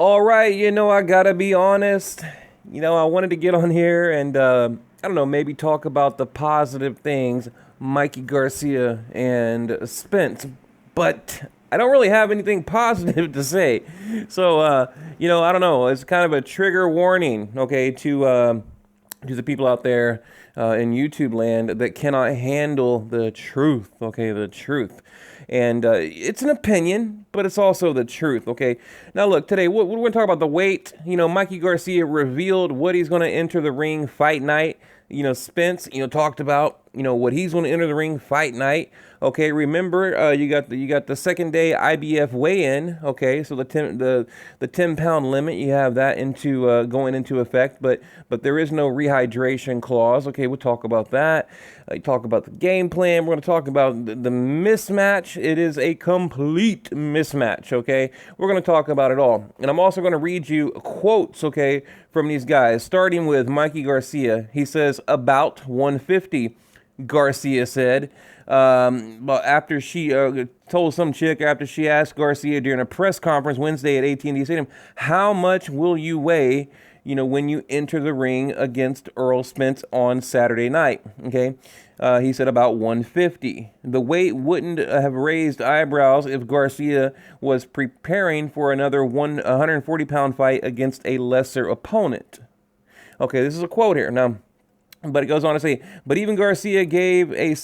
All right, I gotta be honest. I wanted to get on here and, I don't know, maybe talk about the positive things, Mikey Garcia and Spence, but I don't really have anything positive to say. So, I don't know. It's kind of a trigger warning, okay, to the people out there in YouTube land that cannot handle the truth, okay, the truth. And it's an opinion, but it's also the truth, okay? Now, look, today we're going to talk about the weight. Mikey Garcia revealed what he's going to enter the ring fight night. Spence, talked about, what he's going to enter the ring fight night. Okay, remember, you got the second day IBF weigh-in. Okay, so the 10-pound limit, you have that into going into effect, but there is no rehydration clause. Okay, we'll talk about that. Talk about the game plan. We're going to talk about the mismatch. It is a complete mismatch. Okay, we're going to talk about it all, and I'm also going to read you quotes. Okay, from these guys, starting with Mikey Garcia. He says about 150. Garcia said, but after she told some chick after she asked Garcia during a press conference Wednesday at AT&T Stadium, how much will you weigh, when you enter the ring against Earl Spence on Saturday night? Okay. He said about 150. The weight wouldn't have raised eyebrows if Garcia was preparing for another 140-pound fight against a lesser opponent. Okay, this is a quote here. Now, but it goes on to say, but even if Garcia gave a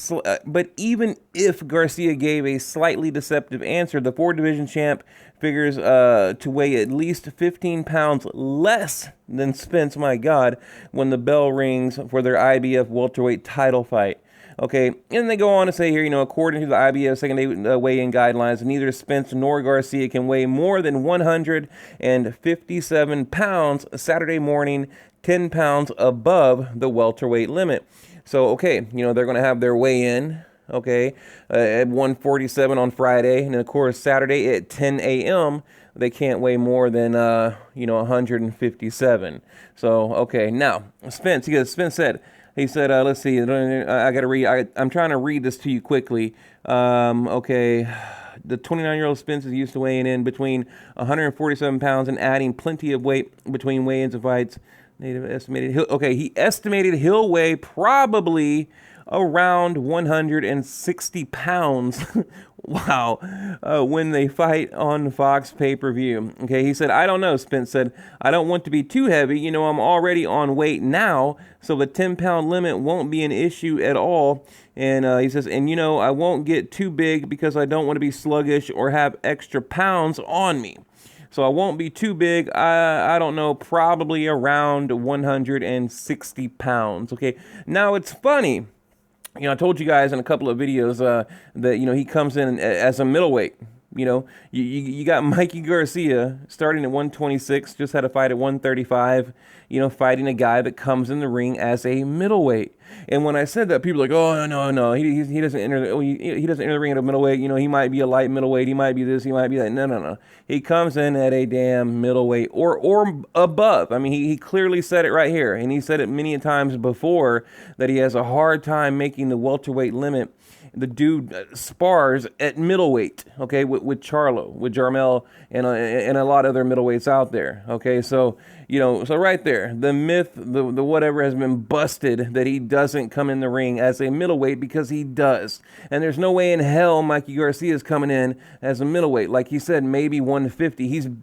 slightly deceptive answer, the four-division champ figures to weigh at least 15 pounds less than Spence, my God, when the bell rings for their IBF welterweight title fight. Okay, and they go on to say here, according to the IBF second day weigh-in guidelines, neither Spence nor Garcia can weigh more than 157 pounds Saturday morning, 10 pounds above the welterweight limit. So, okay, they're going to have their weigh-in, okay, at 147 on Friday, and of course, Saturday at 10 a.m., they can't weigh more than, 157. So, okay, now, Spence said, let's see, I got to read, I'm trying to read this to you quickly. Okay, the 29-year-old Spence is used to weighing in between 147 pounds and adding plenty of weight between weigh-ins and fights. He estimated he'll weigh probably around 160 pounds. Wow. When they fight on Fox pay-per-view. Okay, he said, I don't know, Spence said, I don't want to be too heavy. I'm already on weight now, so the 10-pound limit won't be an issue at all. And he says, and I won't get too big because I don't want to be sluggish or have extra pounds on me. So I won't be too big. I don't know, probably around 160 pounds. Okay. Now it's funny. I told you guys in a couple of videos that he comes in as a middleweight. You got Mikey Garcia starting at 126, just had a fight at 135. Fighting a guy that comes in the ring as a middleweight. And when I said that, people are like, oh no, he doesn't enter. He doesn't enter the ring at a middleweight. He might be a light middleweight. He might be this. He might be that. No. He comes in at a damn middleweight or above. I mean, he clearly said it right here, and he said it many times before that he has a hard time making the welterweight limit. The dude spars at middleweight, okay, with Charlo, with Jarmel, and a lot of other middleweights out there, okay? So, so right there, the myth, the whatever has been busted that he doesn't come in the ring as a middleweight, because he does. And there's no way in hell Mikey Garcia is coming in as a middleweight. Like he said, maybe 150.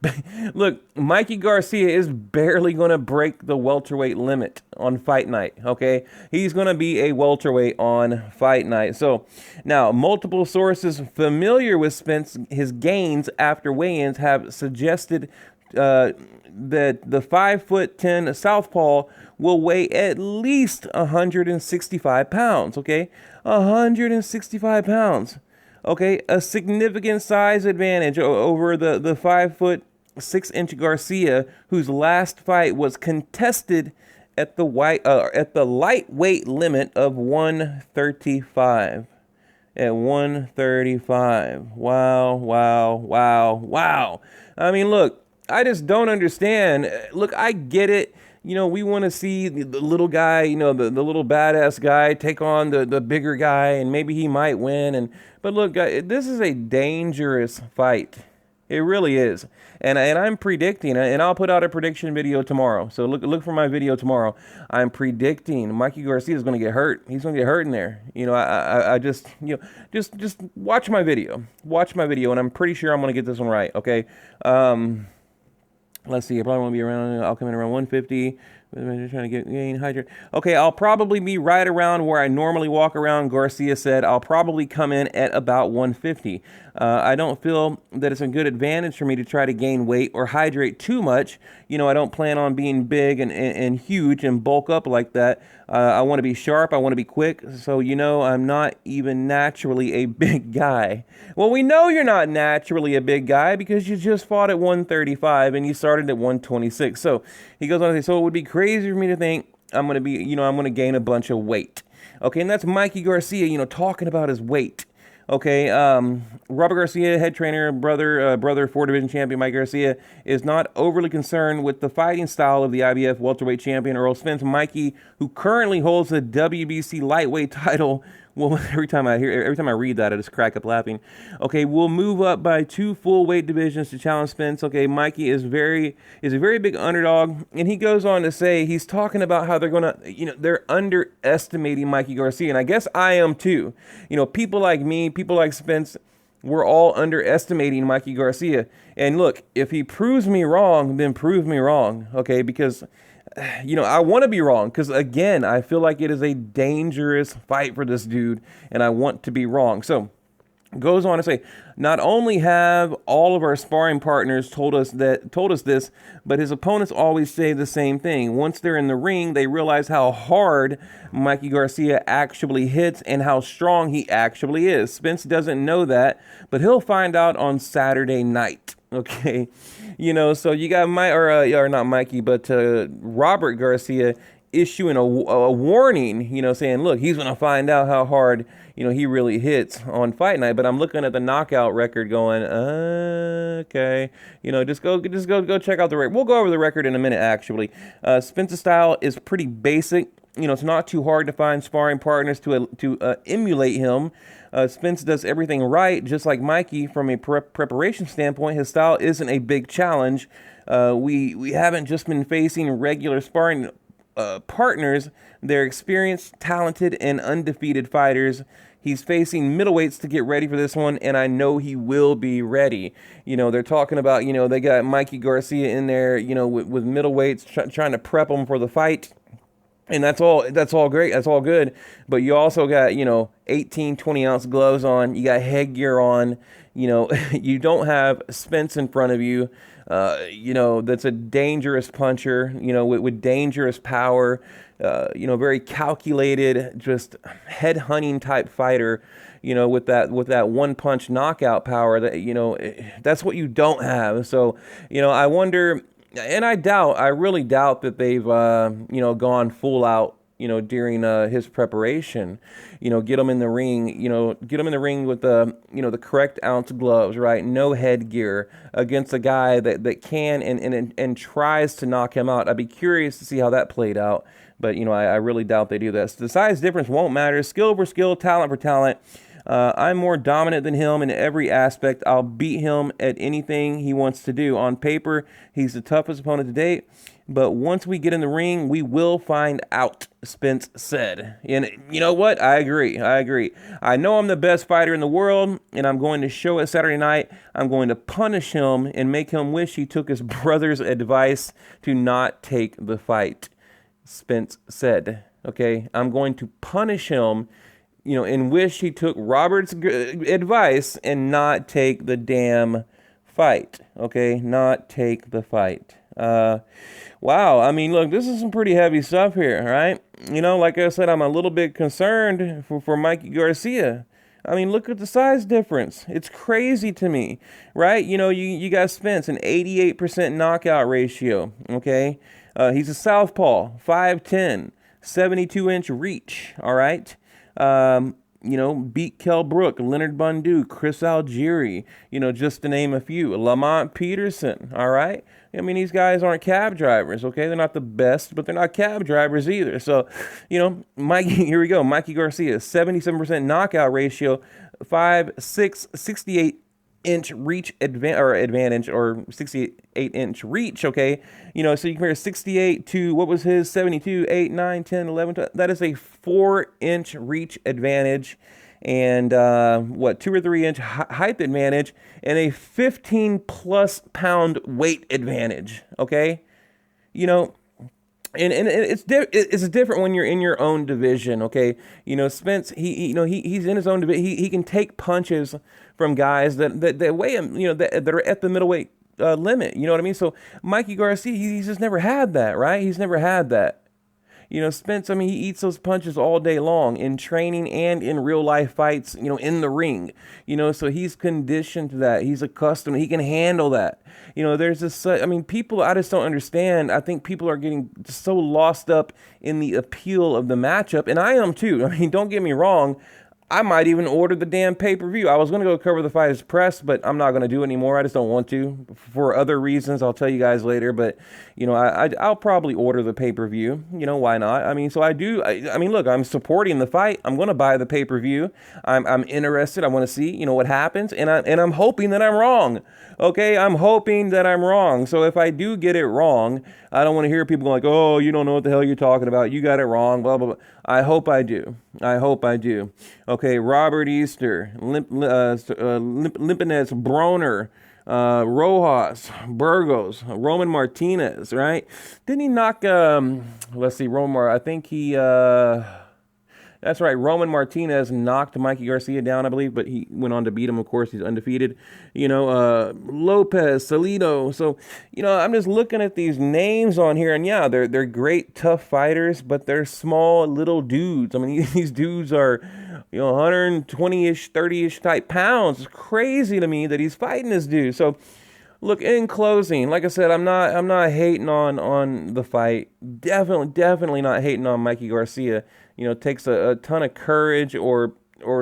Look, Mikey Garcia is barely going to break the welterweight limit on fight night, okay? He's going to be a welterweight on fight night. So, now, multiple sources familiar with Spence, his gains after weigh-ins have suggested that the 5'10" southpaw will weigh at least 165 pounds, okay? 165 pounds, okay? A significant size advantage over the 5'6" Garcia, whose last fight was contested at the lightweight limit of 135. At 135. Wow. I mean, look, I just don't understand. Look, I get it. We want to see the little guy, the little badass guy take on the bigger guy, and maybe he might win. But look, guys, this is a dangerous fight. It really is. And I'm predicting, and I'll put out a prediction video tomorrow. So look for my video tomorrow. I'm predicting Mikey Garcia is going to get hurt. He's going to get hurt in there. I just, just watch my video. Watch my video, and I'm pretty sure I'm going to get this one right, okay? Let's see. I probably won't be around. I'll come in around 150. Trying to gain hydrate. Okay, I'll probably be right around where I normally walk around. Garcia said I'll probably come in at about 150. I don't feel that it's a good advantage for me to try to gain weight or hydrate too much. I don't plan on being big and huge and bulk up like that. I want to be sharp. I want to be quick. So, I'm not even naturally a big guy. Well, we know you're not naturally a big guy because you just fought at 135 and you started at 126. So he goes on to say, so it would be crazy for me to think I'm going to gain a bunch of weight. Okay, and that's Mikey Garcia, talking about his weight. Okay, Robert Garcia, head trainer, brother, 4-division champion Mike Garcia, is not overly concerned with the fighting style of the IBF welterweight champion Earl Spence. Mikey, who currently holds the WBC lightweight title, well, every time I read that, I just crack up laughing. Okay, we'll move up by 2 full weight divisions to challenge Spence. Okay, Mikey is a very big underdog, and he goes on to say he's talking about how they're underestimating Mikey Garcia, and I guess I am too. People like me, people like Spence, we're all underestimating Mikey Garcia. And look, if he proves me wrong, then prove me wrong. Okay, because I want to be wrong because, again, I feel like it is a dangerous fight for this dude, and I want to be wrong. So, goes on to say, not only have all of our sparring partners told us this, but his opponents always say the same thing. Once they're in the ring, they realize how hard Mikey Garcia actually hits and how strong he actually is. Spence doesn't know that, but he'll find out on Saturday night. Okay, so you got not Mikey, but Robert Garcia issuing a warning, saying, look, he's going to find out how hard, he really hits on fight night. But I'm looking at the knockout record going, okay, just go check out the record. We'll go over the record in a minute, actually. Spence's style is pretty basic. It's not too hard to find sparring partners to emulate him. Spence does everything right, just like Mikey. From a preparation standpoint, his style isn't a big challenge. We haven't just been facing regular sparring partners. They're experienced, talented, and undefeated fighters. He's facing middleweights to get ready for this one, and I know he will be ready. They're talking about, they got Mikey Garcia in there, with middleweights trying to prep him for the fight. And that's all great. That's all good. But you also got, 18, 20-ounce gloves on. You got headgear on. You don't have Spence in front of you. That's a dangerous puncher, with dangerous power, very calculated, just head-hunting type fighter, with that one-punch knockout power that, that's what you don't have. So, I wonder... And I really doubt that they've, gone full out, during his preparation. Get him in the ring, with the correct ounce gloves, right? No headgear against a guy that can and tries to knock him out. I'd be curious to see how that played out. But, I really doubt they do that. So the size difference won't matter. Skill for skill, talent for talent. I'm more dominant than him in every aspect. I'll beat him at anything he wants to do. On paper, he's the toughest opponent to date. But once we get in the ring, we will find out, Spence said. And you know what? I agree. I know I'm the best fighter in the world, and I'm going to show it Saturday night. I'm going to punish him and make him wish he took his brother's advice to not take the fight, Spence said. Okay? I'm going to punish him, and wish he took Robert's advice and not take the damn fight. Okay? Not take the fight. Wow. I mean, look, this is some pretty heavy stuff here, right? Like I said, I'm a little bit concerned for Mikey Garcia. I mean, look at the size difference. It's crazy to me, right? You got Spence, an 88% knockout ratio, okay? He's a southpaw, 5'10", 72-inch reach, all right? Beat Kell Brook, Leonard Bundu, Chris Algieri, just to name a few. Lamont Peterson, all right? I mean, these guys aren't cab drivers, okay? They're not the best, but they're not cab drivers either. So, Mikey, here we go. Mikey Garcia, 77% knockout ratio, 5'6", 68 inch reach advantage, or 68-inch reach, okay? So you compare 68 to what was his 72, 8, 9, 10, 11, 12. That is a 4-inch reach advantage, and 2 or 3 inch height advantage, and a 15 plus pound weight advantage, okay? You know, and it's different when you're in your own division, okay? Spence, he's in his own division. He can take punches from guys that weigh him, that are at the middleweight limit. You know what I mean? So Mikey Garcia, he's just never had that, right? He's never had that. Spence, I mean, he eats those punches all day long in training and in real life fights, in the ring, so he's conditioned to that. He's accustomed. He can handle that. There's this, I mean, people, I just don't understand. I think people are getting so lost up in the appeal of the matchup, and I am too. I mean, don't get me wrong. I might even order the damn pay-per-view. I was going to go cover the fight as press, but I'm not going to do it anymore. I just don't want to for other reasons. I'll tell you guys later, but I'll probably order the pay-per-view. Why not? I mean, so I do. I mean, look, I'm supporting the fight. I'm going to buy the pay-per-view. I'm interested. I want to see, what happens, and I'm hoping that I'm wrong. Okay, I'm hoping that I'm wrong. So if I do get it wrong, I don't want to hear people going like, "Oh, you don't know what the hell you're talking about. You got it wrong." Blah blah blah. I hope I do. I hope I do. Okay, Robert Easter, Limpinez, Broner, Rojas, Burgos, Roman Martinez. Right? Didn't he knock? Let's see, Roman. I think he. That's right. Roman Martinez knocked Mikey Garcia down, I believe, but he went on to beat him. Of course, he's undefeated. Lopez, Salido. So, I'm just looking at these names on here, and yeah, they're great, tough fighters, but they're small, little dudes. I mean, these dudes are, 120-ish, 30-ish type pounds. It's crazy to me that he's fighting this dude. So, look, in closing, like I said, I'm not hating on the fight. Definitely not hating on Mikey Garcia. It takes a ton of courage or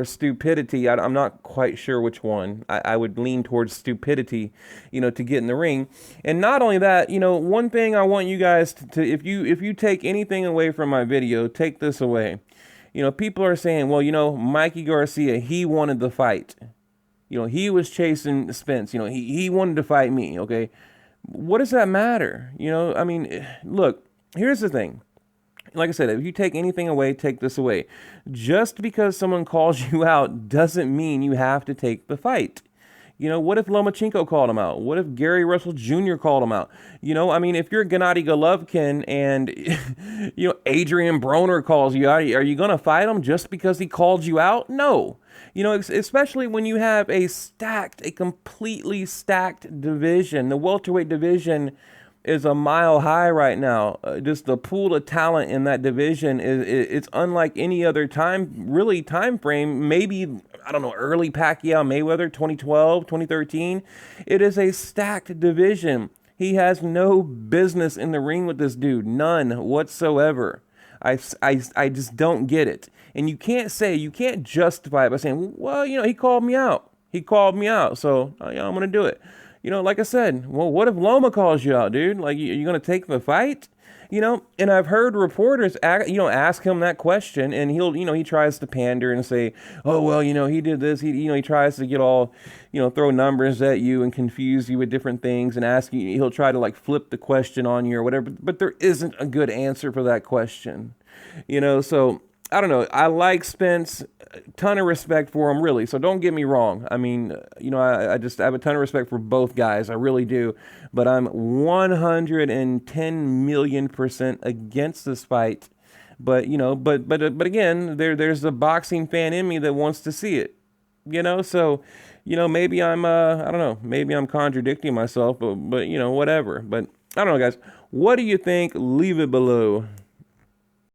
stupidity. I'm not quite sure which one. I would lean towards stupidity, to get in the ring. And not only that, one thing I want you guys to if you take anything away from my video, take this away. People are saying, well, Mikey Garcia, he wanted the fight. He was chasing Spence. He wanted to fight me, okay? What does that matter? I mean, look, here's the thing. Like I said, if you take anything away, take this away. Just because someone calls you out doesn't mean you have to take the fight. What if Lomachenko called him out? What if Gary Russell Jr. called him out? I mean, if you're Gennady Golovkin and, Adrian Broner calls you out, are you going to fight him just because he called you out? No. Especially when you have a completely stacked division. The welterweight division is a mile high right now. Just the pool of talent in that division it's unlike any other time frame. Maybe, I don't know, early Pacquiao Mayweather, 2012, 2013. It is a stacked division. He has no business in the ring with this dude, none whatsoever. I just don't get it. And you can't justify it by saying, well, he called me out. So I'm going to do it. Like I said, well, what if Loma calls you out, dude? Like, you going to take the fight? And I've heard reporters, ask him that question, and he tries to pander and say, oh, well, he did this. He tries to get all, throw numbers at you and confuse you with different things and ask you. He'll try to like flip the question on you or whatever, but there isn't a good answer for that question, so I don't know. I like Spence, a ton of respect for him, really. So don't get me wrong. I mean, I have a ton of respect for both guys. I really do. But I'm 110 million% against this fight. But, but again, there's a boxing fan in me that wants to see it. So, maybe I'm, I don't know, maybe I'm contradicting myself, but whatever. But I don't know, guys. What do you think? Leave it below.